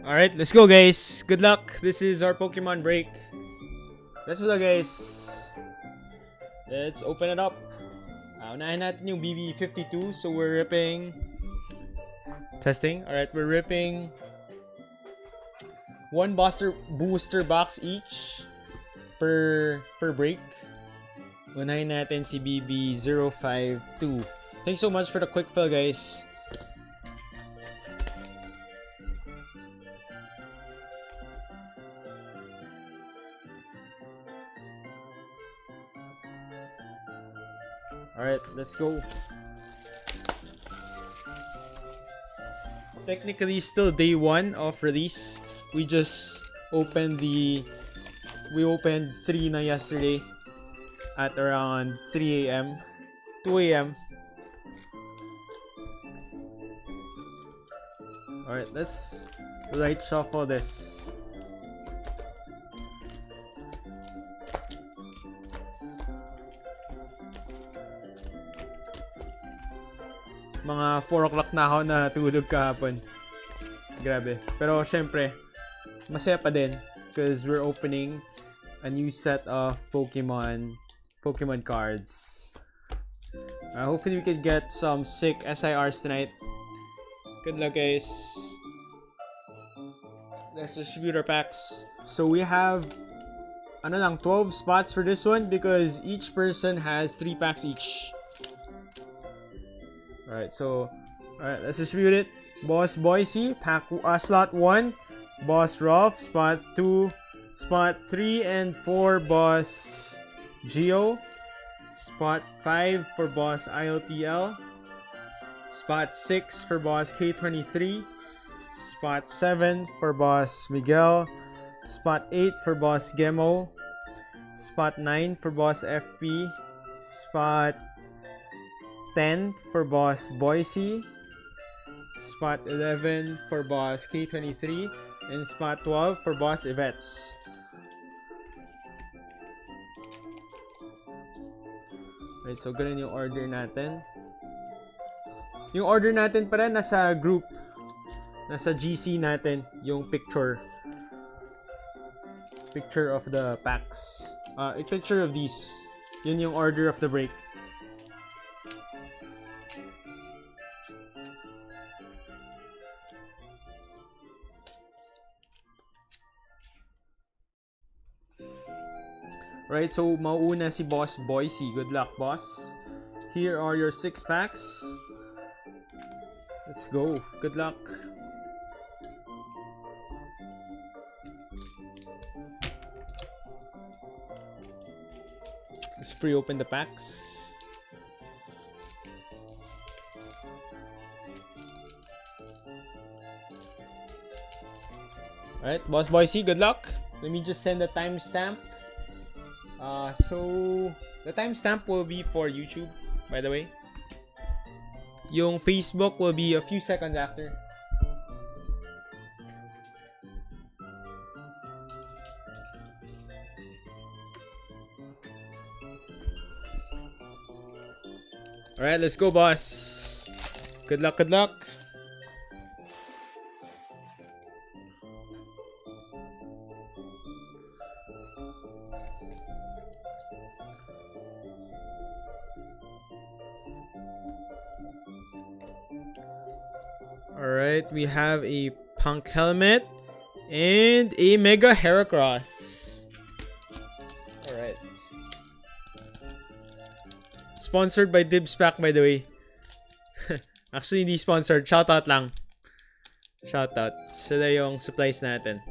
Alright, let's go guys. Good luck. This is our Pokemon break. Let's go guys. Let's open it up. Unahin natin yung BB52. So we're ripping... Testing. Alright, we're ripping... one booster box each per break. Unahin natin si BB052. Thanks so much for the quick fill guys. Alright, let's go. Technically still day 1 of release. We just opened we opened 3 na yesterday at around 3 a.m. 2 a.m. Alright, let's light shuffle this. Mga 4 o'clock na ako natulog kahapon. Grabe. Pero syempre, masaya pa din because we're opening a new set of Pokemon cards. Hopefully we can get some sick SIRs tonight. Good luck guys. Let's distribute our packs. So we have 12 spots for this one because each person has 3 packs each. Alright, let's distribute it. Boss Boise, slot 1. Boss Rolf, spot 2. Spot 3 and 4, Boss Geo. Spot 5 for Boss ILTL. Spot 6 for Boss K23. Spot 7 for Boss Miguel. Spot 8 for Boss Gemo. Spot 9 for Boss FP. Spot 10 for Boss Boise, spot 11 for Boss K23, and spot 12 for Boss Yvette's. Right, so ganun yung order natin. Yung order natin pa rin nasa group, nasa GC natin, yung picture of the packs. A picture of these. Yun yung order of the break. Right, so mauuna si Boss Boise. Good luck, boss. Here are your 6 packs. Let's go. Good luck. Let's pre-open the packs. Alright, Boss Boise, good luck. Let me just send the timestamp. So the timestamp will be for YouTube, by the way. Yung Facebook will be a few seconds after. Alright, let's go, boss. Good luck, good luck. Alright, we have a Punk Helmet and a Mega Heracross. Alright. Sponsored by Dibs Pack, by the way. Actually, hindi sponsored. Shoutout lang. Shoutout. Sila yung supplies natin.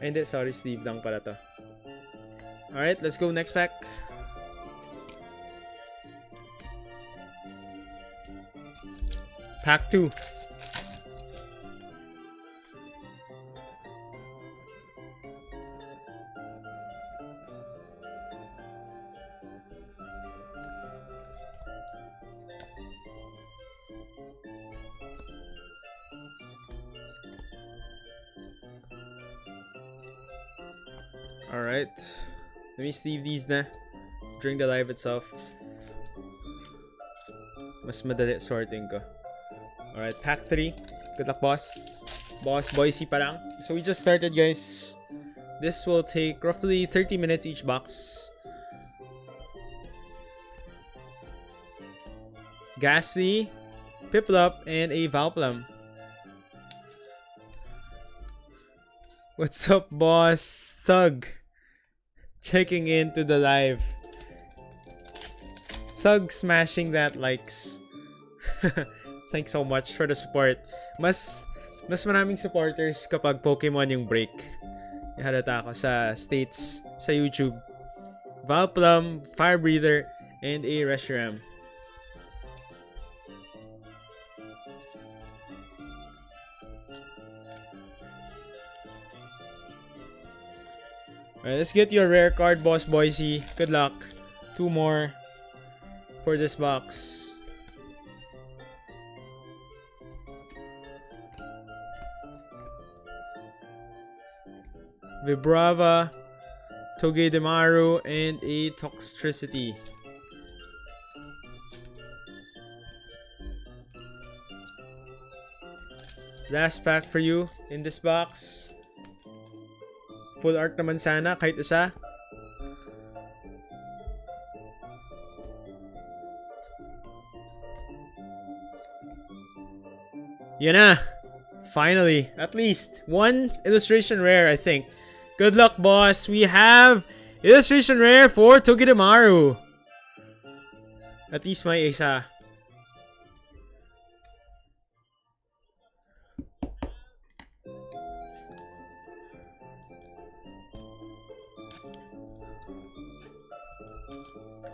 Hindi, sorry, sleeve lang pala to. Alright, let's go next pack. Pack 2. Alright. Let me sleeve these na during the live itself. Mas madali sorting ko. Alright, pack 3. Good luck, boss. Boss Boise pa lang. So we just started, guys. This will take roughly 30 minutes each box. Ghastly, Piplup, and a Valplum. What's up, boss? Thug. Checking into the live. Thug smashing that likes. Thanks so much for the support. Mas maraming supporters kapag Pokemon yung break. Nahalata ako sa states sa YouTube. Valplum, Fire Breather, and a Reshiram. Alright, let's get your rare card, Boss Boise. Good luck. 2 more for this box. Vibrava, Togedemaru, and a Toxtricity. Last pack for you in this box. Full art naman sana, kahit isa. Yan na! Finally, at least one illustration rare, I think. Good luck, boss. We have illustration rare for Togedemaru. At least may isa.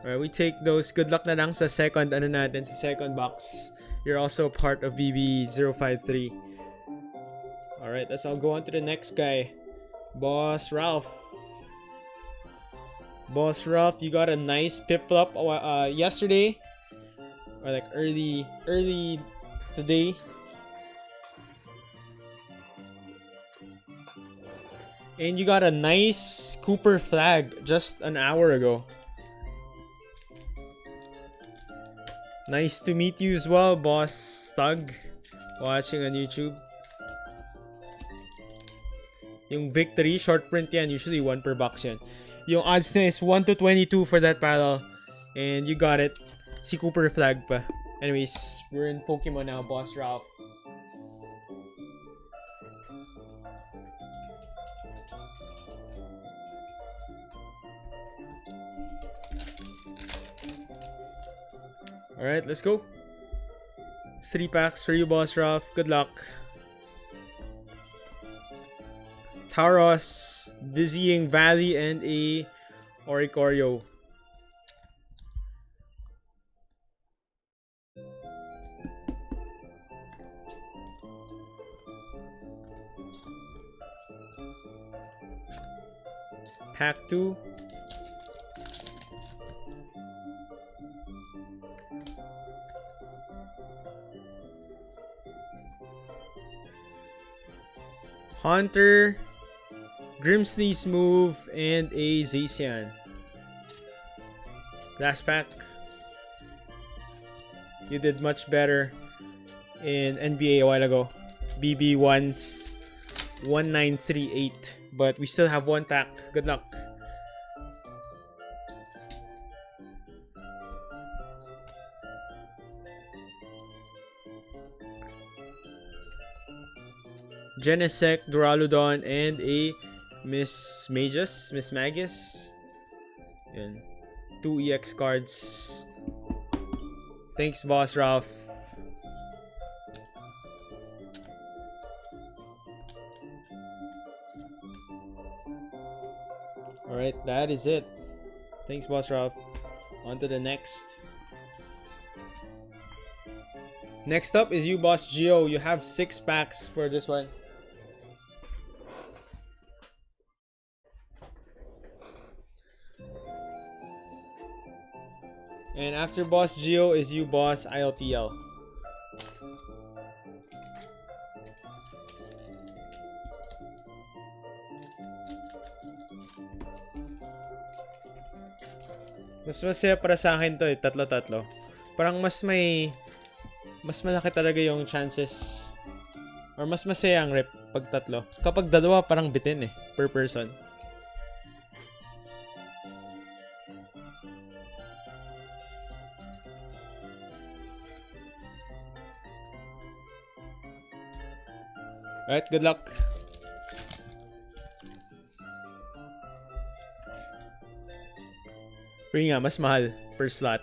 Alright, we take those. Good luck na lang sa second, natin, sa second box. You're also part of BB053. Alright, let's all go on to the next guy. Boss Ralph. Boss Ralph, you got a nice Piplup yesterday. Or like early today. And you got a nice Cooper flag just an hour ago. Nice to meet you as well, Boss Thug. Watching on YouTube. Yung victory, short print yan. Usually 1 per box yan. Yung odds na is 1 to 22 for that battle. And you got it. Si Cooper flag pa. Anyways, we're in Pokemon now, Boss Ralph. Alright, let's go. 3 packs for you, Boss Ralph. Good luck. Tauros, Dizzying Valley, and a Oricorio. Pack 2. Haunter, Grimsley Smooth, and a Zacian. Last pack. You did much better in NBA a while ago. BB1's 1938. But we still have 1 pack. Good luck. Genesect, Duraludon, and a Miss Magus. Yan. 2 EX cards. Thanks, Boss Ralph. Alright, that is it. Thanks, Boss Ralph. On to the next. Next up is you, Boss Geo. You have 6 packs for this one. And after Boss Geo is you, Boss ILTL. Mas masaya para sa akin to eh, tatlo-tatlo. Parang mas malaki talaga yung chances. Or mas masaya ang rep pag tatlo. Kapag dalawa, parang bitin eh, per person. Alright, good luck. Free nga, mas mahal per slot.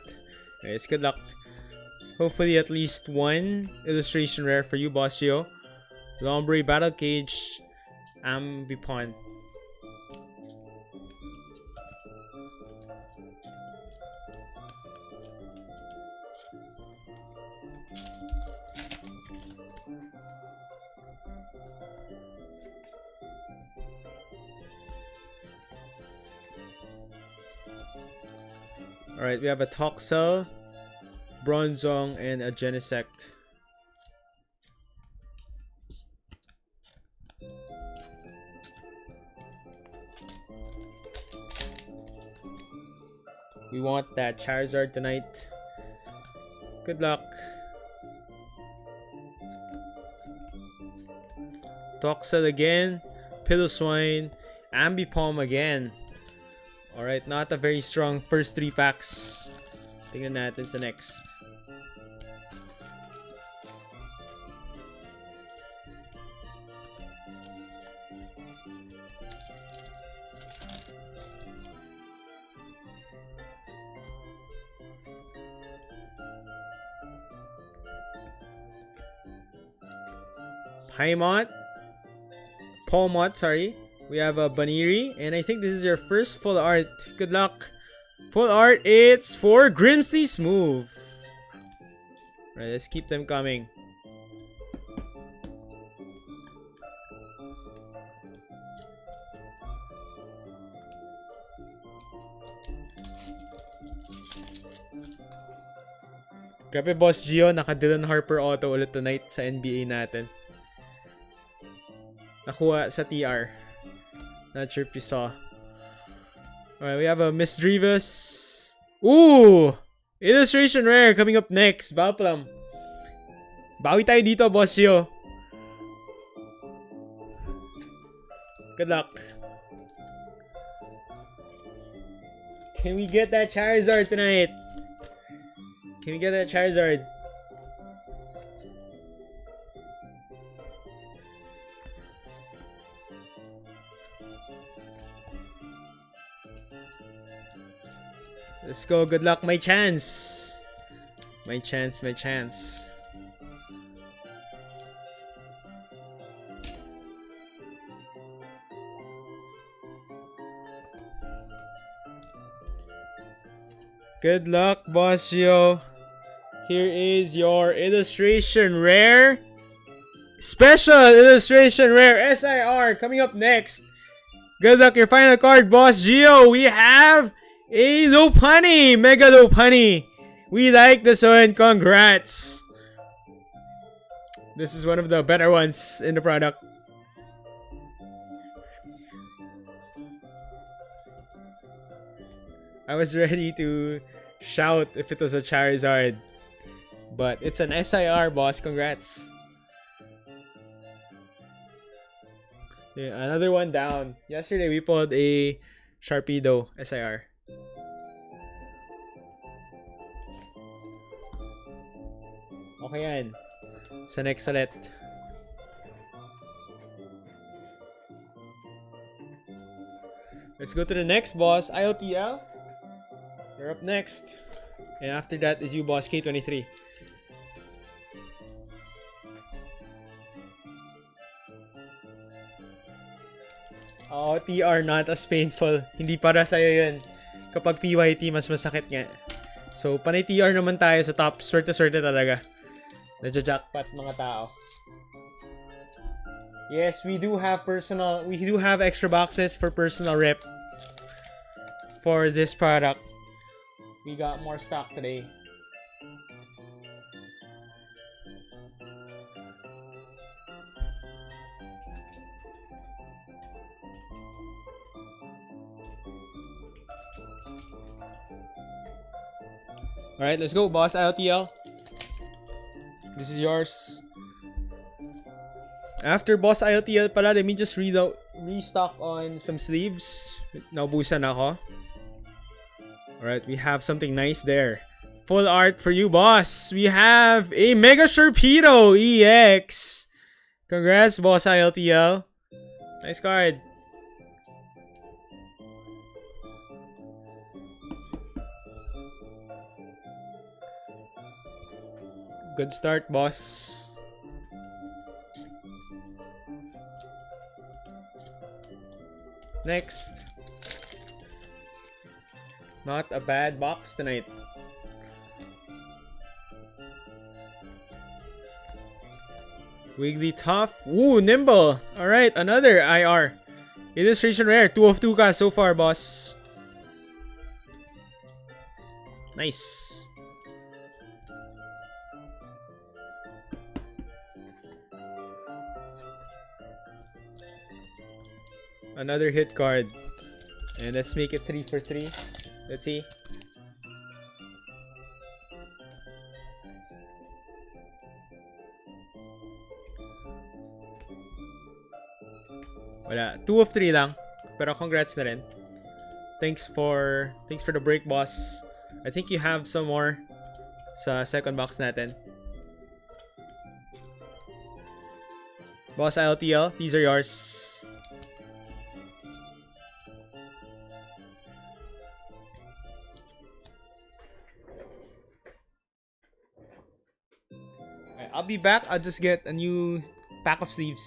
Anyways, good luck. Hopefully at least one illustration rare for you, Boss Gio. Lombre, Battle Cage, Ambipon. Alright, we have a Toxel, Bronzong, and a Genesect. We want that Charizard tonight. Good luck. Toxel again, Piloswine, Ambipom again. Alright, not a very strong first 3 packs. Tingnan natin sa next. Palmont, sorry. We have a Baniri, and I think this is your first full art. Good luck. Full art, it's for Grimsly Smooth. Alright, let's keep them coming. Grabe, Boss Gio, naka-Dylan Harper auto ulit tonight sa NBA natin. Nakuha sa TR. Not sure if you saw. Alright, we have a Miss Drivas. Ooh! Illustration rare coming up next. Baplam. Bawi tayo dito, Boss Gio. Good luck. Can we get that Charizard tonight? Can we get that Charizard? Let's go. Good luck. My chance. My chance. My chance. Good luck, Bossio. Here is your illustration rare. Special illustration rare SIR coming up next. Good luck. Your final card, Boss Gio. We have a Lopunny, Mega Lopunny. We like this one. Congrats. This is one of the better ones in the product. I was ready to shout if it was a Charizard, but it's an SIR, boss. Congrats. Yeah, another one down. Yesterday we pulled a Sharpedo SIR. Okay yan. Sa next ulit. Let's go to the next, boss. IOTL. You're up next. And after that is you, boss. K23. Oh, TR not as painful. Hindi para sa'yo yun. Kapag PYT, mas masakit nga. So, panay TR naman tayo sa top. Swerte-swerte talaga. Nadja-jackpot mga tao. Yes, we do have extra boxes for personal rep for this product. We got more stock today. Alright, let's go, boss ILTL. This is yours. After boss ILTL pala, let me just restock on some sleeves. Naubusan ako. Alright, we have something nice there. Full art for you, boss. We have a Mega Sharpedo EX. Congrats, boss ILTL. Nice card. Good start, boss. Next. Not a bad box tonight. Wigglytuff. Ooh, Nimble. Alright, another IR. Illustration rare. 2 of 2 ka so far, boss. Nice. Another hit card. And let's make it 3 for 3. Let's see. Wala. 2 of 3 lang. Pero congrats na rin. Thanks for the break, boss. I think you have some more sa second box natin. Boss ILTL, these are yours. I'll be back. I'll just get a new pack of sleeves.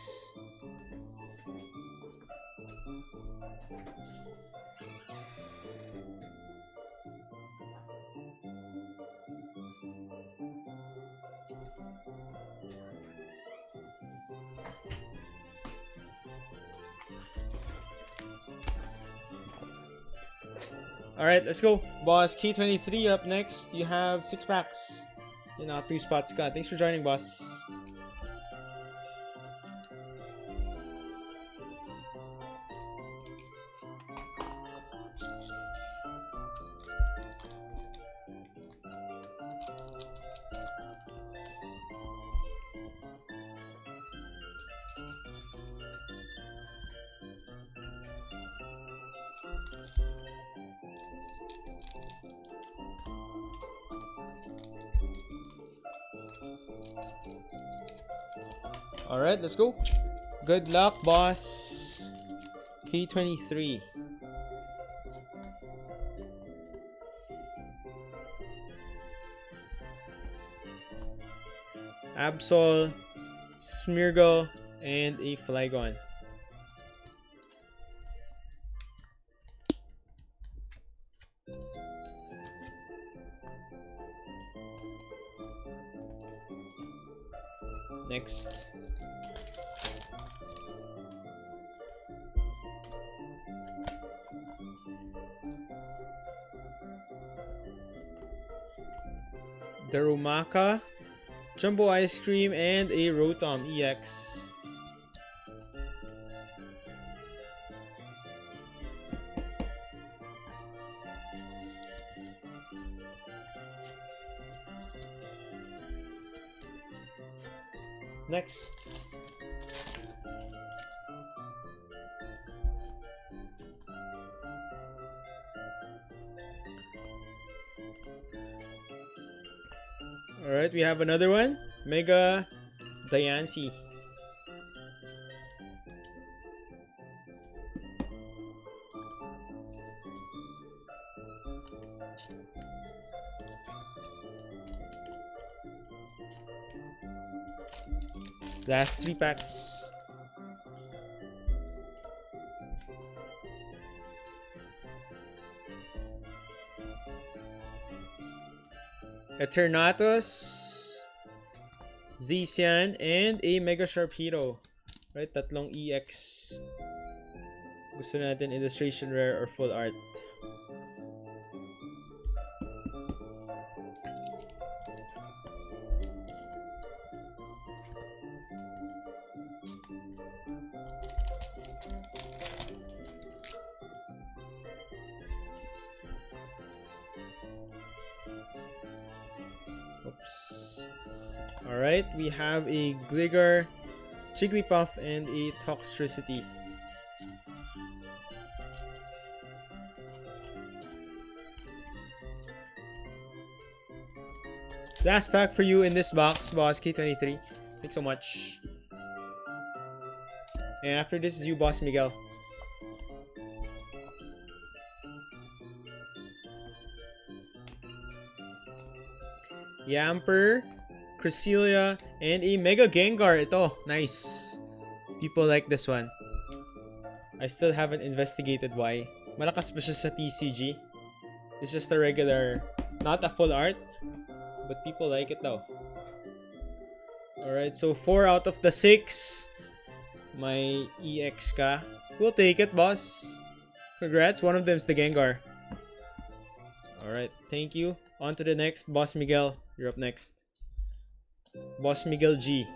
Alright, let's go. Boss K23 up next. You have 6 packs. You know, 2 spots ka. Thanks for joining, boss. Alright, let's go. Good luck, boss. K23. Absol, Smeargle, and a Flygon. Next. Darumaka, Jumbo Ice Cream, and a Rotom EX. Next. Alright, we have another one. Mega Diancie. Last 3 packs. Eternatus, Zacian, and a Mega Sharpedo. Right, tatlong EX. Gusto natin illustration rare or full art. Alright, we have a Gligar, Jigglypuff, and a Toxtricity. Last pack for you in this box, Boss K23. Thanks so much. And after this is you, Boss Miguel. Yamper, Cresselia, and a Mega Gengar. Ito, nice. People like this one. I still haven't investigated why. Malakas ba siya sa TCG? It's just a regular, not a full art. But people like it though. Alright, so 4 out of the 6. My EX ka. We'll take it, boss. Congrats, one of them is the Gengar. Alright, thank you. On to the next, Boss Miguel. You're up next. Boss Miguel G.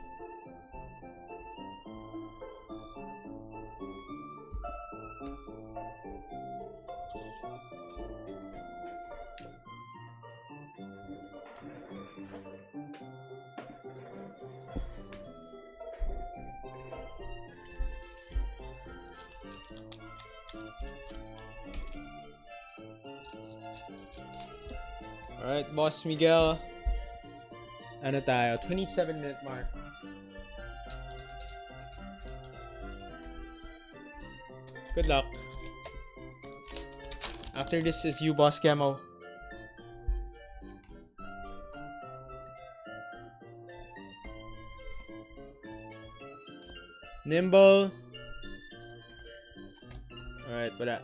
Alright, Boss Miguel. Ano tayo? 27-minute mark. Good luck. After this is you, Boss Camo. Nimble. Alright, wala.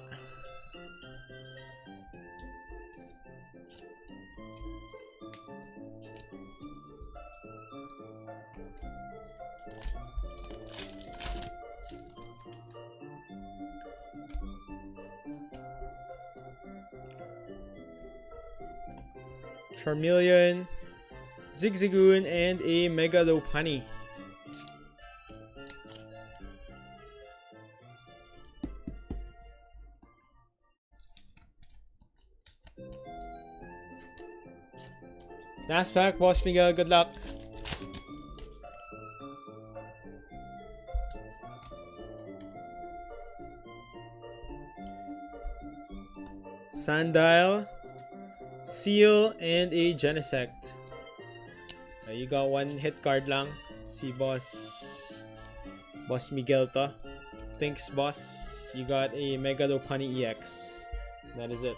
Charmeleon, Zigzagoon, and a Mega Lopunny. Last pack, Boss Miguel, good luck. Sandile, Seal, and a Genesect. You got one hit card lang. Si Boss Miguel to. Thanks, boss. You got a Mega Lopunny EX. That is it.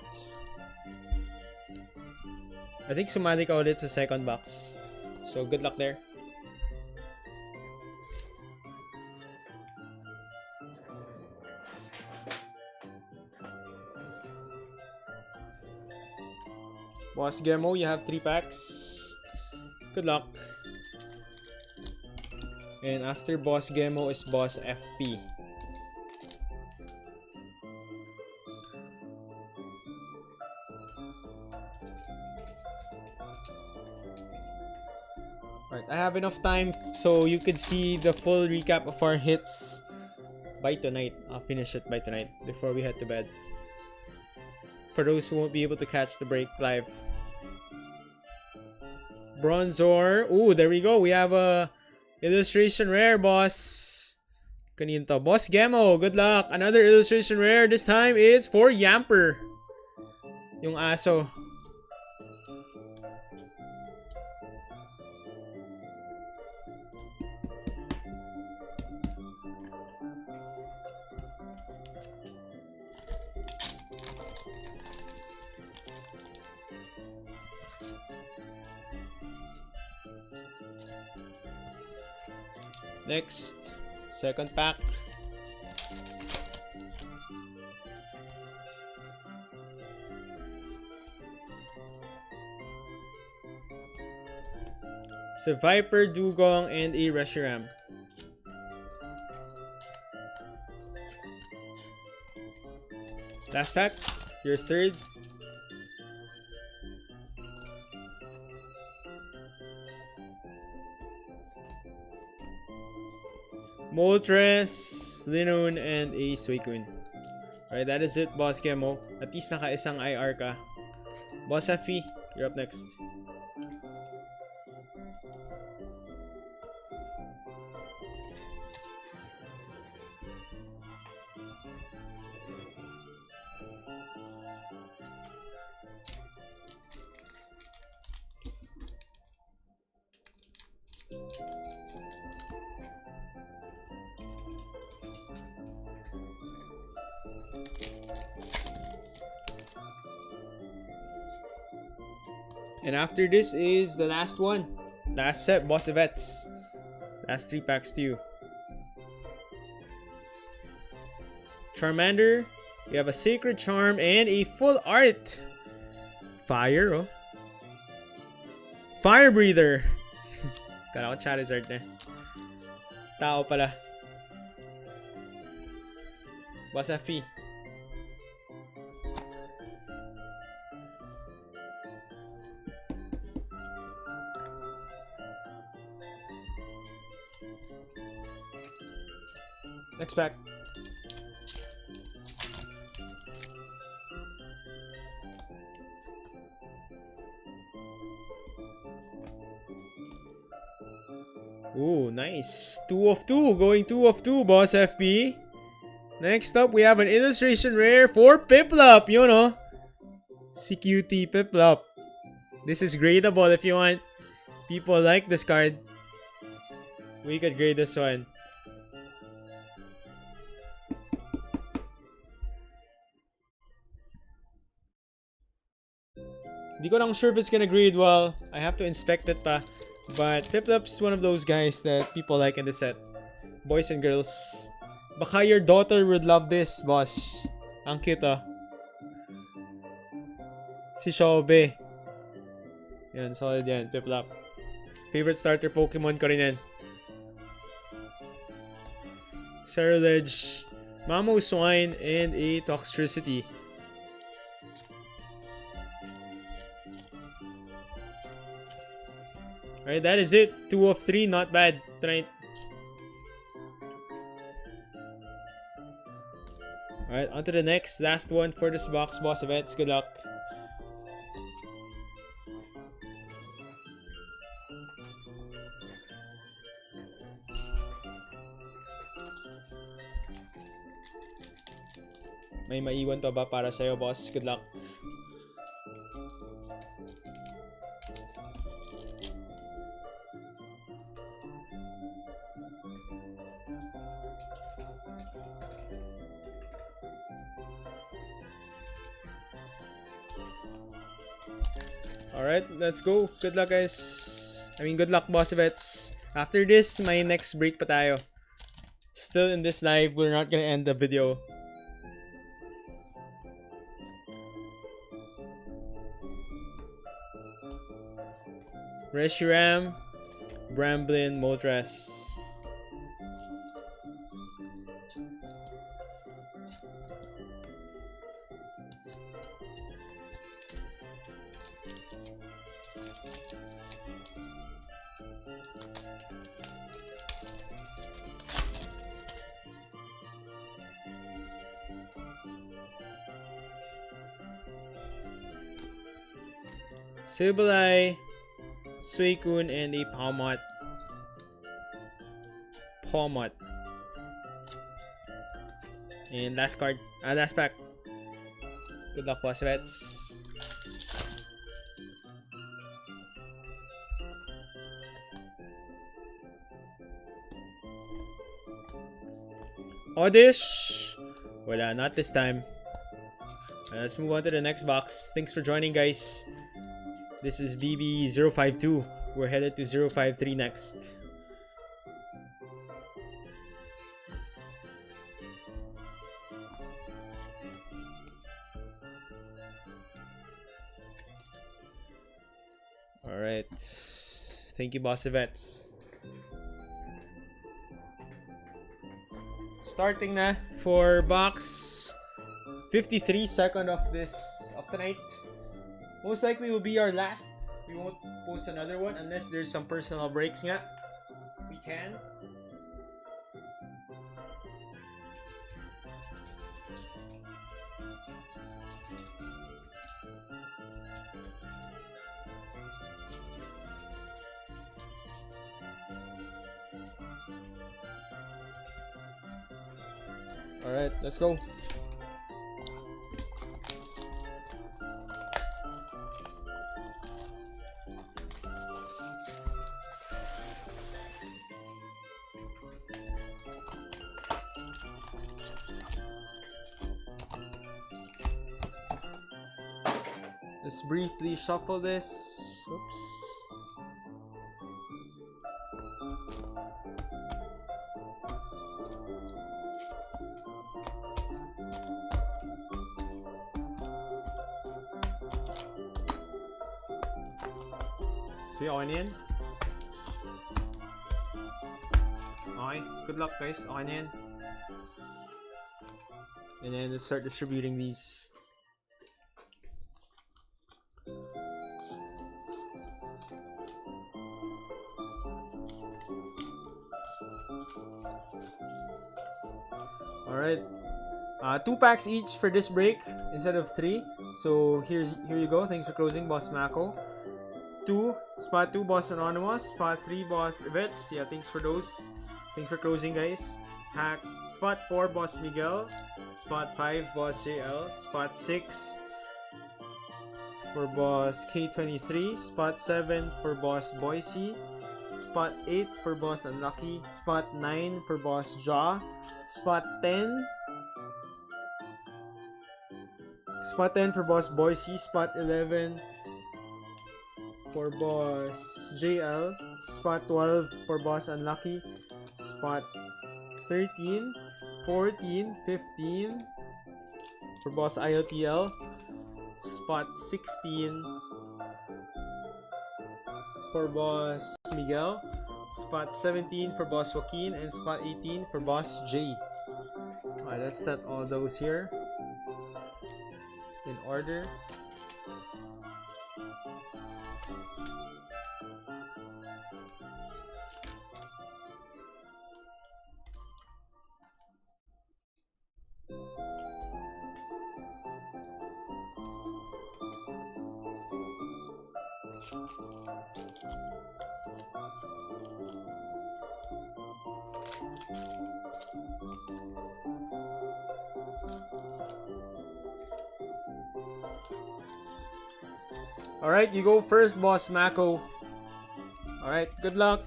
I think sumali ka ulit sa second box. So, good luck there. Boss Gemo, you have 3 packs. Good luck. And after Boss Gemo is Boss FP. Alright, I have enough time so you could see the full recap of our hits by tonight. I'll finish it by tonight before we head to bed. For those who won't be able to catch the break live. Bronzor. Ooh, there we go. We have a illustration rare, boss. Kanino to? Boss Gemo, good luck. Another illustration rare. This time is for Yamper. Yung aso. Next, second pack. So Viper, Dugong, and a Reshiram. Last pack, your third. Moltres, Linoon, and a Suicune. Alright, that is it, Boss Gemo. At least naka-isang IR ka. Boss FP, you're up next. And after this is the last one. Last set, Boss Evets. Last 3 packs to you. Charmander. We have a Sacred Charm and a full art. Fire, oh. Fire Breather. Kala ko Charizard na. Tao pala. Boss FP. Next pack. Ooh, nice. 2 of 2. Going 2 of 2, Boss FP. Next up, we have an illustration rare for Piplup. You know. CQT Piplup. This is gradable if you want. People like this card. We could grade this one. Di ko lang sure if it's gonna grade well. I have to inspect it pa. But Piplup's one of those guys that people like in the set. Boys and girls. Baka your daughter would love this, boss. Ang cute, ah. Si Shobe. Yan, solid yan. Piplup. Favorite starter Pokemon ko rin yan. Cerulege, Mamoswine, and a Toxtricity. Alright, that is it. 2 of 3, not bad tonight. Alright, on to the next, last one for this box, Boss Events. Good luck. May maiwan to ba para sa'yo, boss? Good luck. Alright, let's go. Good luck, guys. I mean, good luck, Boss Vets. After this, my next break pa tayo. Still in this live, we're not gonna end the video. Reshiram, Bramblin, Moltres. Sableye, Suicune, and a Palmot. And last card. Last pack. Good luck, Boss Vets. Oddish. Wala, not this time. Let's move on to the next box. Thanks for joining, guys. This is BB052. We're headed to 053 next. Alright. Thank you, Boss Vets. Starting na for box 53, second of tonight. Most likely will be our last. We won't post another one unless there's some personal breaks nga. We can. Alright, let's go. Let's briefly shuffle this. Oops. See, okay na yan. Okay, good luck guys. Okay na yan. And then let's start distributing these. Alright. 2 packs each for this break instead of 3. So here you go. Thanks for closing, Boss Mako. 2, spot 2, Boss Anonymous. Spot 3, Boss Evets. Yeah, thanks for those. Thanks for closing, guys. Hack. Spot 4, Boss Miguel. Spot 5, Boss JL. Spot 6 for Boss K23. Spot 7 for Boss Boise. Spot 8 for Boss Unlucky. Spot 9 for Boss Jaw. Spot 10. Spot 10 for Boss Boise. Spot 11 for Boss JL. Spot 12 for Boss Unlucky. Spot 13, 14, 15 for Boss IOTL. Spot 16 for Boss Miguel. Spot 17 for Boss Joaquin. And spot 18 for Boss J. Alright, let's set all those here in order. Alright, you go first, Boss Mako. Alright, good luck.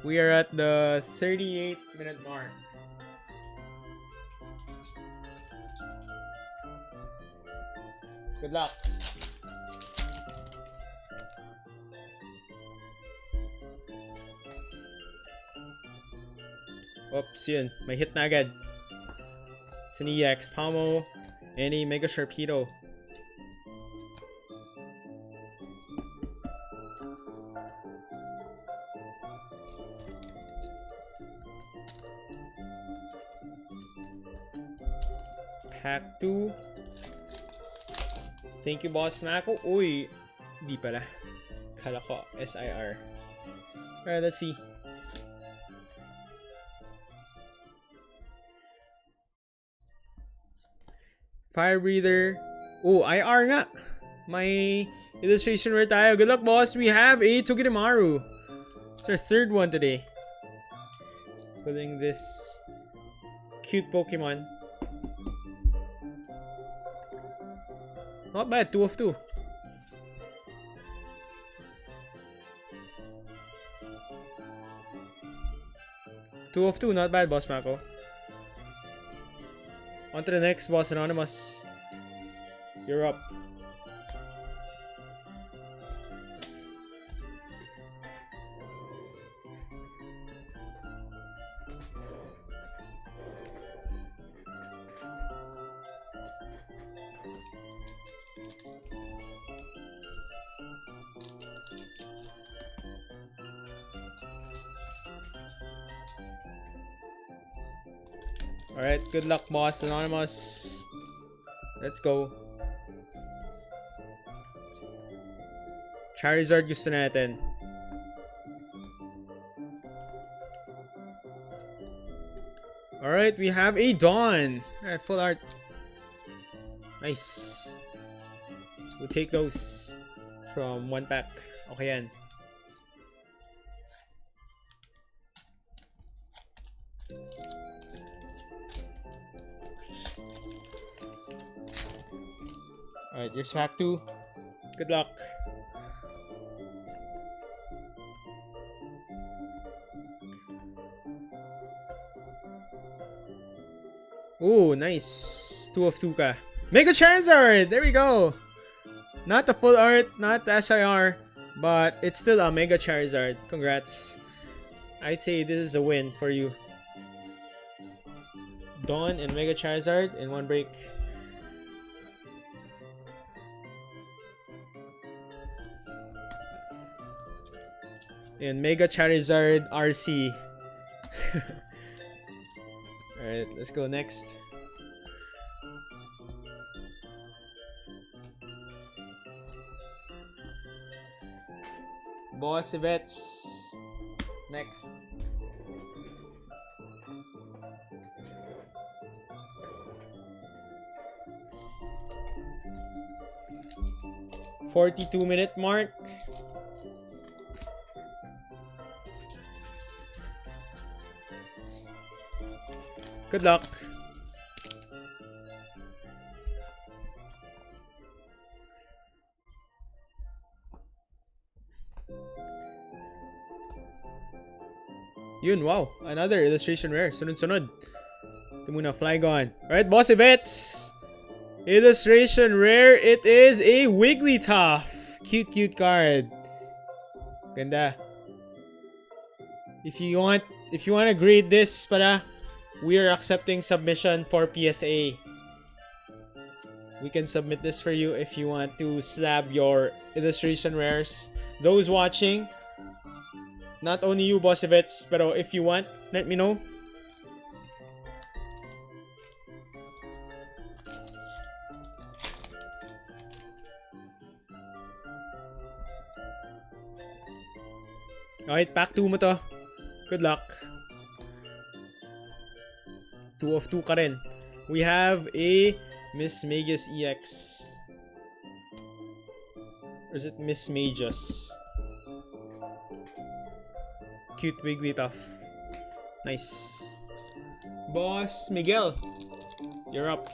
We are at the 38-minute mark. Good luck. Oops, yun. May hit na agad. It's an EX, Palmo, and a Mega Sharpedo. Pack 2. Thank you, Boss Mako. Uy, di pala. Kala ko, SIR. Alright, let's see. Fire Breather. Oh, IR nga. May illustration rare tayo. Good luck, boss. We have a Togedemaru. It's our third one today. Pulling this cute Pokemon. Not bad. 2 of 2. Two of 2. Not bad, Boss Mako. On to the next, Boss Anonymous. You're up. Alright, good luck, Boss Anonymous. Let's go. Charizard gusto natin. Alright, we have a Dawn. Alright, full art. Nice. We'll take those from 1 pack. Okay yan. Alright, here's pack 2. Good luck. Ooh, nice. 2 of 2 ka. Mega Charizard! There we go. Not the full art, not the SIR, but it's still a Mega Charizard. Congrats. I'd say this is a win for you. Dawn and Mega Charizard in one break. And Mega Charizard RC. Alright, let's go next. Boss Evets. Next. "42-minute mark. Good luck. Yun, wow. Another illustration rare. Sunod-sunod. Ito muna, Flygon. Alright, Boss Evets. Illustration rare. It is a Wigglytuff. Cute, cute card. Ganda. If you want to grade this, we are accepting submission for PSA. We can submit this for you if you want to slab your illustration rares. Those watching, not only you, Boss Evets, pero if you want, let me know. Alright, pack 2 mo to. Good luck. 2 of 2 ka rin. We have a Miss Magus EX. Or is it Miss Magus? Cute Wigglytuff. Nice. Boss Miguel, you're up.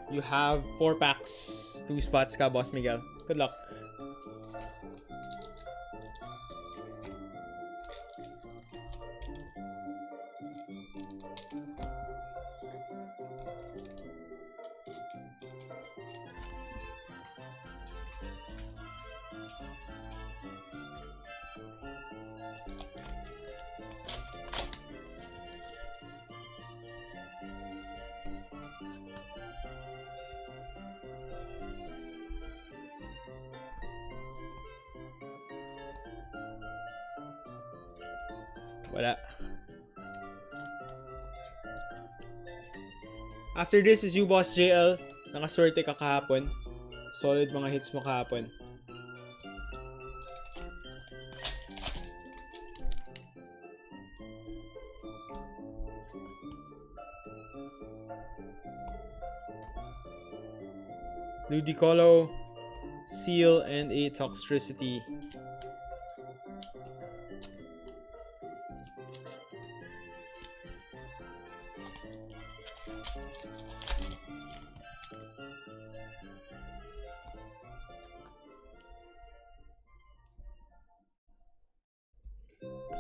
You have 4 packs. 2 spots ka, Boss Miguel. Good luck. Wala. After this is you, Boss JL. Nakaswerte ka kahapon. Solid mga hits mo kahapon. Ludicolo, Seal, and a Toxtricity.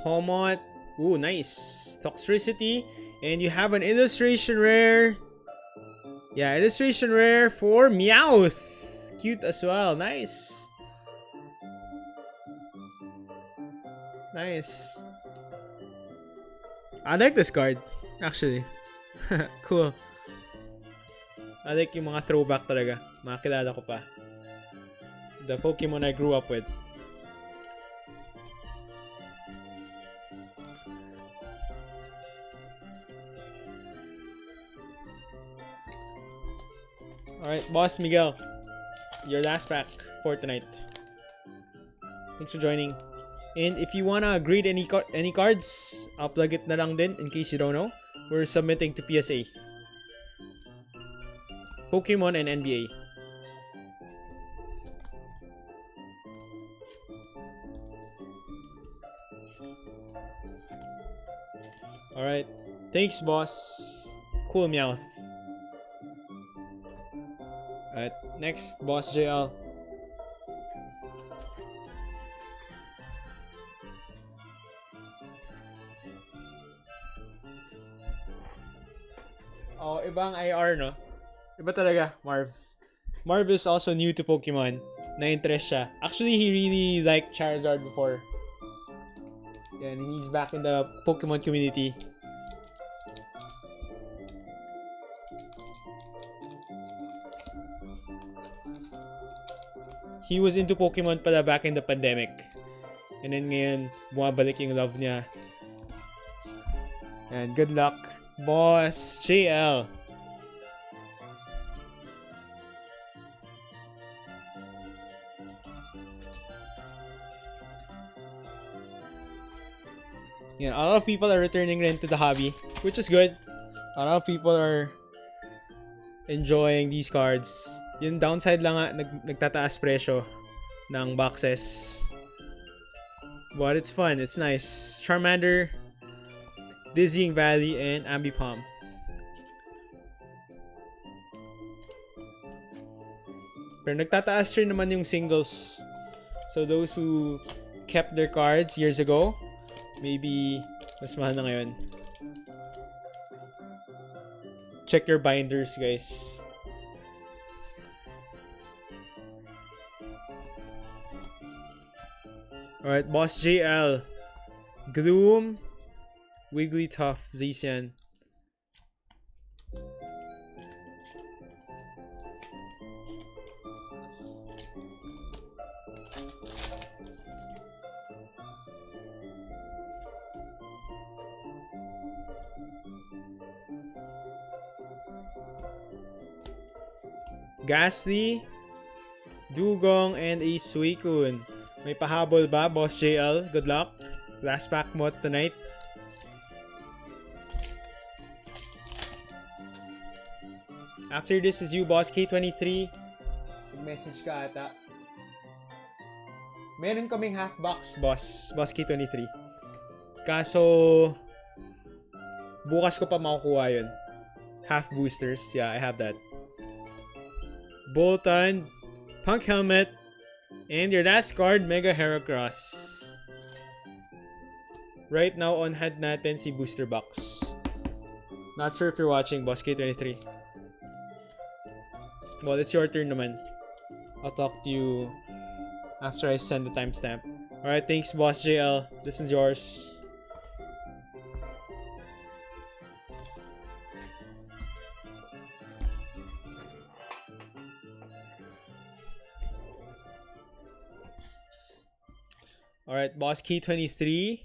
Homot. Ooh, nice. Toxtricity. And you have an illustration rare. Yeah, illustration rare for Meowth. Cute as well. Nice. Nice. I like this card, actually. Cool. I like yung mga throwback talaga. Makakilala ko pa. The Pokemon I grew up with. Alright, Boss Miguel, your last pack for tonight. Thanks for joining. And if you wanna grade any cards, I'll plug it na lang din in case you don't know. We're submitting to PSA. Pokemon and NBA. Alright. Thanks, boss. Cool Meowth. Alright. Next, boss JL. Oh, ibang IR, no? Iba talaga, Marv. Marv is also new to Pokemon. Na-interest siya. Actually, he really liked Charizard before. And he's back in the Pokemon community. He was into Pokemon pala back in the pandemic. And then ngayon, bumabalik yung love niya. And good luck, Boss JL. Yeah, a lot of people are returning rin to the hobby, which is good. A lot of people are enjoying these cards. Yung downside lang nga, nagtataas presyo ng boxes. But it's fun, it's nice. Charmander, Dizzying Valley, and Ambipom. Pero nagtataas rin naman yung singles. So those who kept their cards years ago, maybe mas mahal na ngayon. Check your binders, guys. Alright, Boss JL. Gloom, Wigglytuff, Zacian. Ghastly, Dugong, and a Suicune. May pahabol ba, Boss JL? Good luck. Last pack mo tonight. After this is you, Boss K23. Mag-message ka ata. Meron kaming half box, Boss K23. Kaso, bukas ko pa makukuha yun. Half boosters. Yeah, I have that. Bolton, Punk Helmet, and your last card, Mega Heracross. Right now, on hand natin si Booster Box. Not sure if you're watching, Boss K23. Well, it's your turn naman. I'll talk to you after I send the timestamp. Alright, thanks, Boss JL. This one's yours. Alright, Boss K23.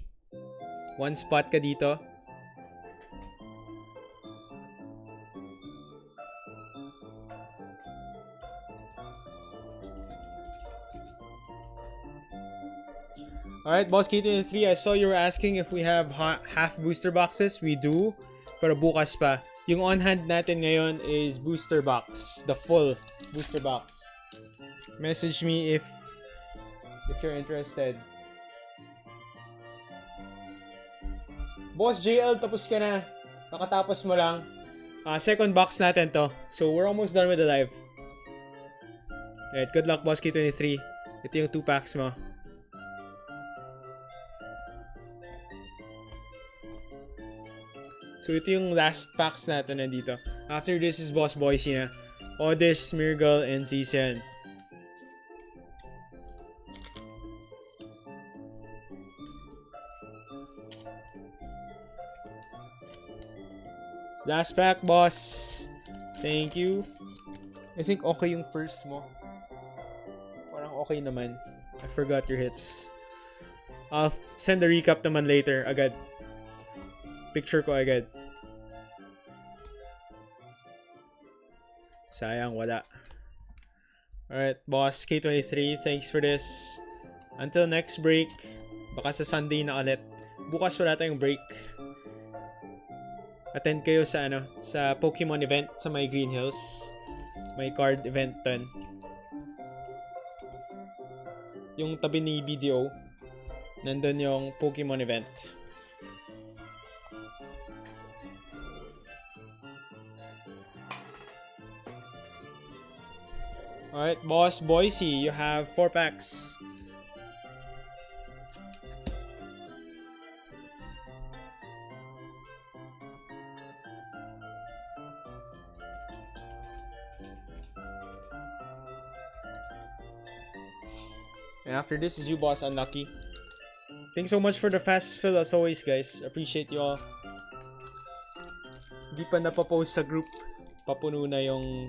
One spot ka dito. Alright, Boss K23, I saw you were asking if we have half booster boxes. We do, pero bukas pa. Yung on-hand natin ngayon is booster box. The full booster box. Message me if you're interested. Boss JL, tapos ka na. Nakatapos mo lang. Second box natin to. So, we're almost done with the live. Alright, good luck, Boss K23. Ito yung 2 packs mo. So, ito yung last packs natin nandito. After this is Boss Boyce na. Oddish, Smeargle, and Zacian. Last pack, boss. Thank you. I think okay yung first mo. Parang okay naman. I forgot your hits. I'll send the recap naman later agad. Picture ko agad. Sayang, wala. Alright, boss K23, thanks for this. Until next break. Baka sa Sunday na ulit. Bukas wala tayong break. Attend kayo sa sa Pokemon event sa may Green Hills. May card event dun. Yung tabi ni BDO, nandun yung Pokemon event. Alright, Boss Boise, you have 4 packs. And after this is you, Boss Unlucky. Thanks so much for the fast fill as always, guys. Appreciate you all. Hindi pa napapost sa group. Papuno na yung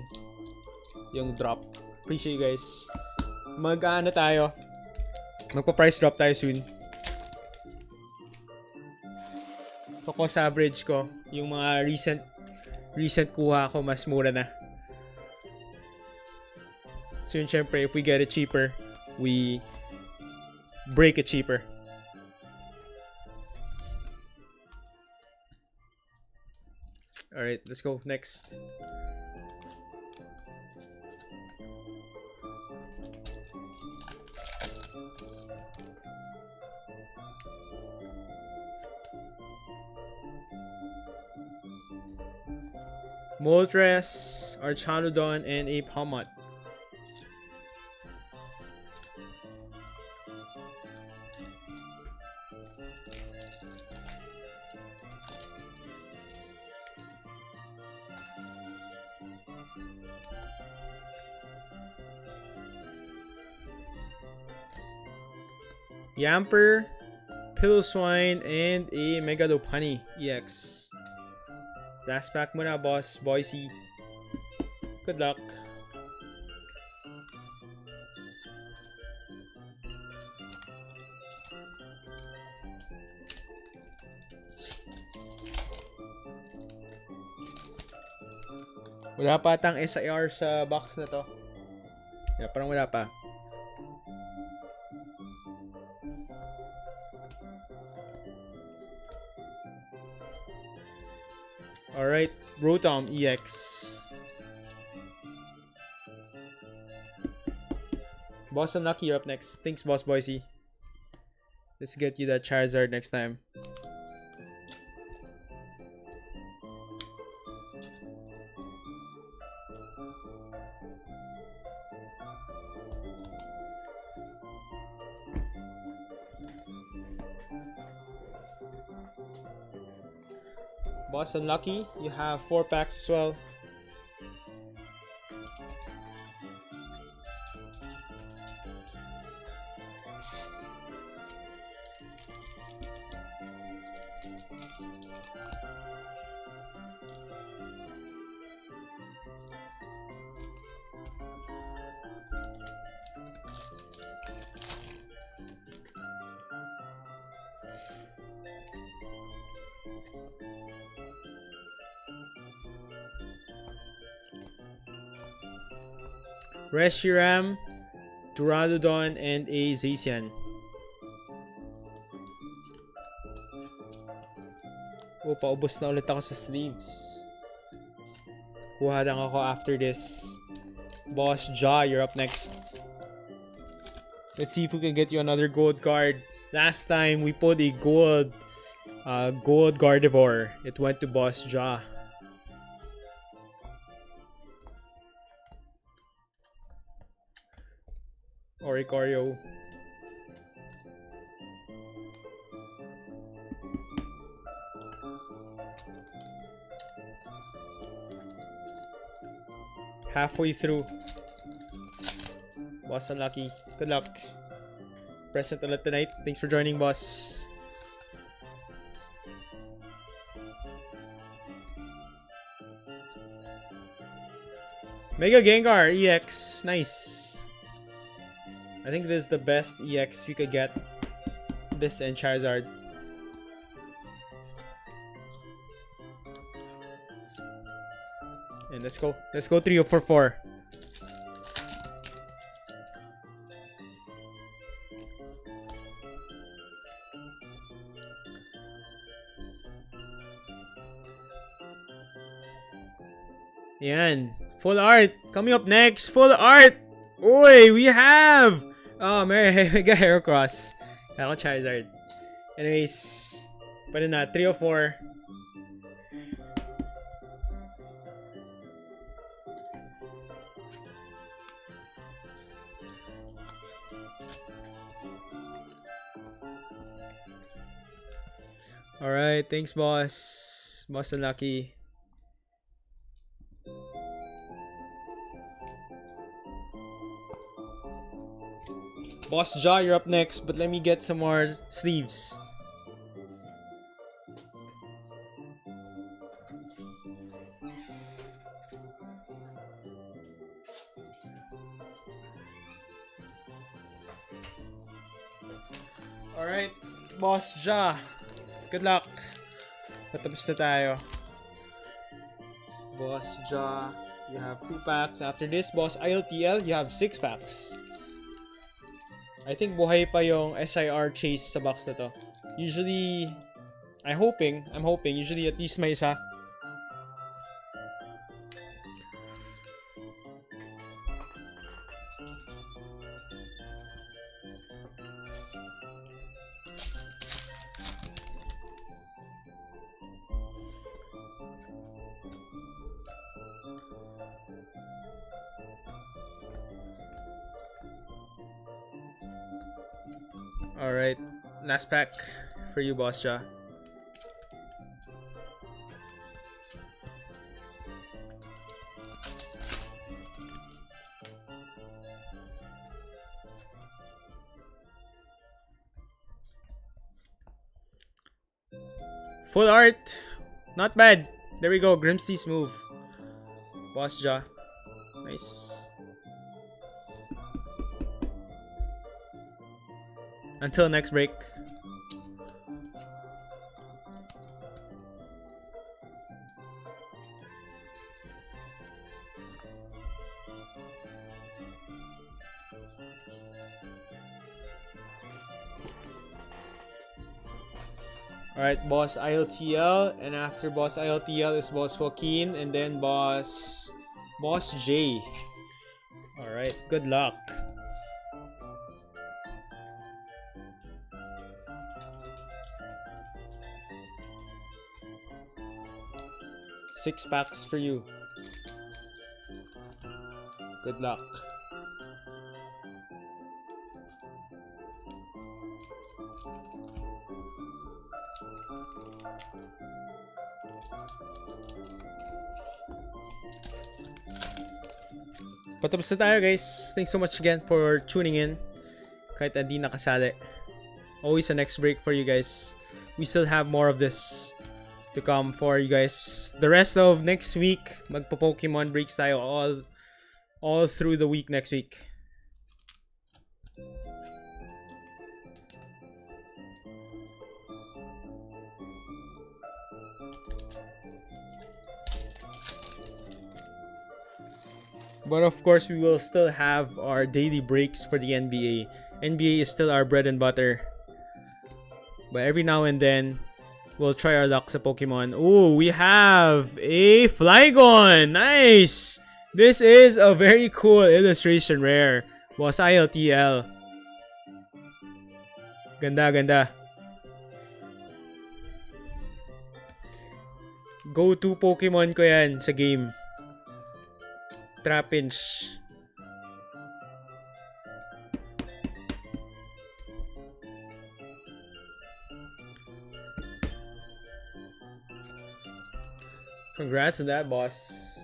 drop. Appreciate you guys. Mag-ano tayo? Magpa-price drop tayo soon. Cost average ko. Yung mga recent kuha ko, mas mura na. So yun, syempre, if we get it cheaper, we break it cheaper. Alright, let's go. Next. Moltres, Archanodon, and a Palmot. Yamper, Piloswine, and a Megalopony EX. Last pack muna, Boss Boise. Good luck. Wala pa atang SIR sa box na to. Yeah, parang wala pa. Alright, Rotom EX. Boss Unlucky, you're up next. Thanks, Boss Boise. Let's get you that Charizard next time. Boss Unlucky, you have 4 packs as well. Reshiram, Duraludon, and a Zacian. Oh, paubos na ulit ako sa sleeves. Kuha lang ako after this. Boss Ja, you're up next. Let's see if we can get you another gold card. Last time we put a gold Gardevoir. It went to Boss Ja. Oricorio. Halfway through. Boss Unlucky. Good luck. Present ulit tonight. Thanks for joining, boss. Mega Gengar EX. Nice. I think this is the best EX you could get. This and Charizard. And let's go. Let's go 3 for 4. Yan. Full art. Coming up next. Full art. Oi, we have. Oh, Mega Heracross. Kala ko Charizard. Anyways, pwede na. 3 4. Alright, thanks, boss. Boss Unlucky. Boss Jaw, you're up next, but let me get some more sleeves. Alright, Boss Jaw. Good luck. Patapos na tayo. Boss Jaw, you have 2 packs. After this, Boss ILTL, you have 6 packs. I think buhay pa yung SIR chase sa box na to. Usually, I'm hoping, usually at least may isa. Alright, last pack for you, Boss Jaw. Full art! Not bad! There we go, Grimsty's move. Boss Jaw. Nice. Until next break. Alright, Boss ILTL, and after Boss ILTL is Boss Joaquin, and then Boss J. Alright, good luck. Six packs for you. Good luck. Patapos na tayo, guys. Thanks so much again for tuning in. Kahit hindi nakasali. Always a next break for you guys. We still have more of this to come for you guys. The rest of next week, magpo-Pokemon breaks tayo all through the week next week. But of course, we will still have our daily breaks for the NBA. NBA is still our bread and butter. But every now and then, we'll try our luck sa Pokemon. Ooh, we have a Flygon! Nice! This is a very cool illustration rare. Boss ILTL. Ganda, ganda. Go-to Pokemon ko yan sa game. Trapinch. Congrats on that, boss.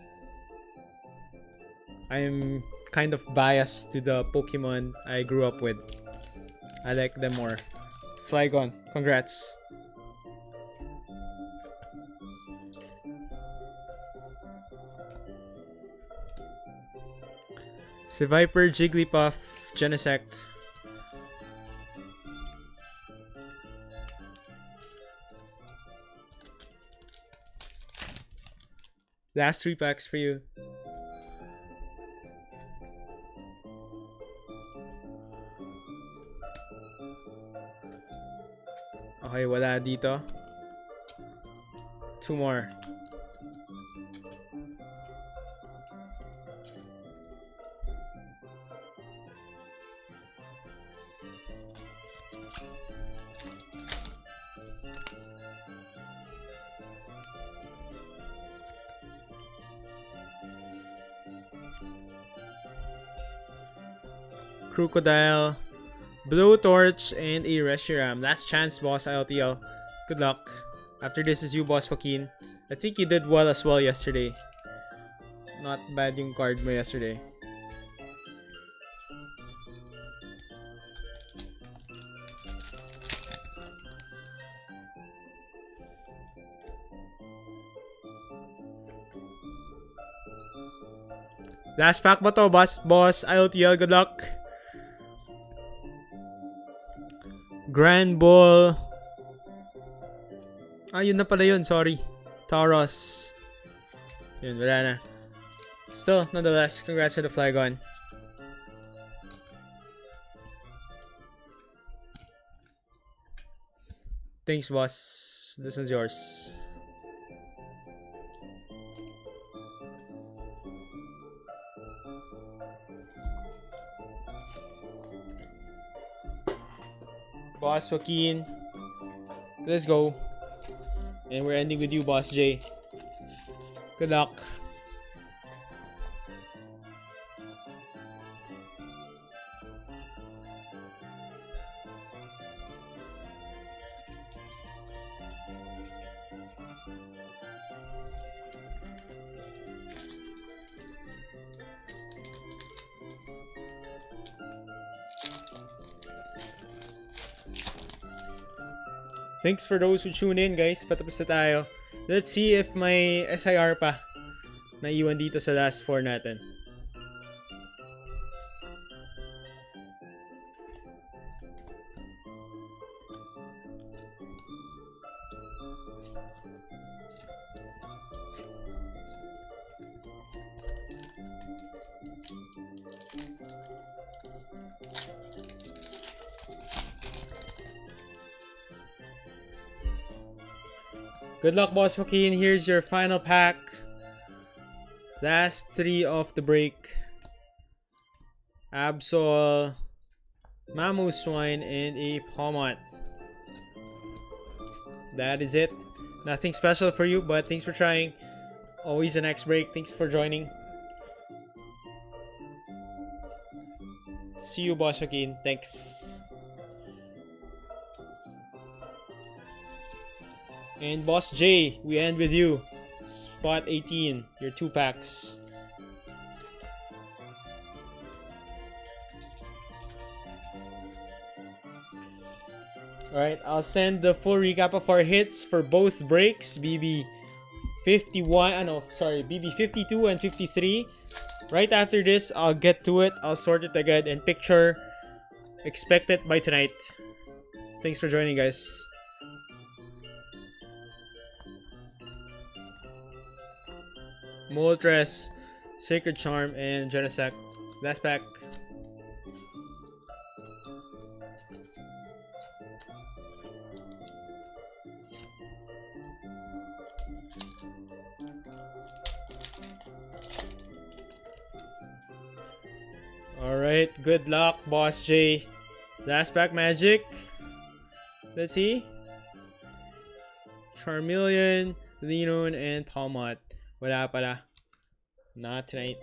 I'm kind of biased to the Pokemon I grew up with. I like them more. Flygon, congrats. Viper, Jigglypuff, Genesect. Last 3 packs for you. Okay, wala dito. 2 more. Crocodile, Blowtorch, and a Reshiram. Last chance, boss ILTL. Good luck. After this is you, Boss Joaquin. I think you did well as well yesterday. Not bad yung card mo yesterday. Last pack ba to, boss? Boss, ILTL, good luck. Grand Ball. Yun na pala yun, sorry. Tauros. Yun, wala na. Still, nonetheless, congrats to the Flygon. Thanks, boss. This one's yours. Boss Joaquin. Let's go. And we're ending with you, Boss J. Good luck. Thanks for those who tune in, guys. Patapos na tayo. Let's see if may SIR pa na iwan dito sa last 4 natin. Good luck, Boss Joaquin. Here's your final pack. Last 3 of the break. Absol, Mamoswine, and a Pawmot. That is it. Nothing special for you, but thanks for trying. Always the next break. Thanks for joining. See you, Boss Joaquin. Thanks. And Boss J, we end with you. Spot 18, your 2 packs. Alright, I'll send the full recap of our hits for both breaks. BB 51, BB 52 and 53. Right after this, I'll get to it. I'll sort it again and picture. Expect it by tonight. Thanks for joining, guys. Moltres, Sacred Charm, and Genesect. Last pack. Alright, good luck, Boss J. Last pack magic. Let's see. Charmeleon, Linon, and Pawmot. Wala pala. Not tonight.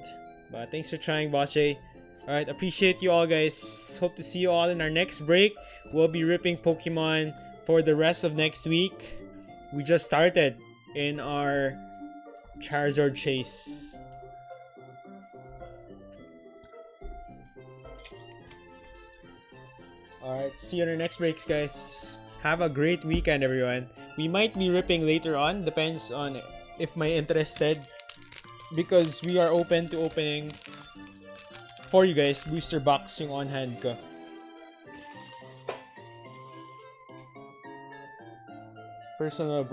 But thanks for trying, Boss J. Alright, appreciate you all, guys. Hope to see you all in our next break. We'll be ripping Pokemon for the rest of next week. We just started in our Charizard chase. Alright, see you in our next breaks, guys. Have a great weekend, everyone. We might be ripping later on. Depends on if may interested, because we are open to opening for you guys booster box yung on hand ko. Personal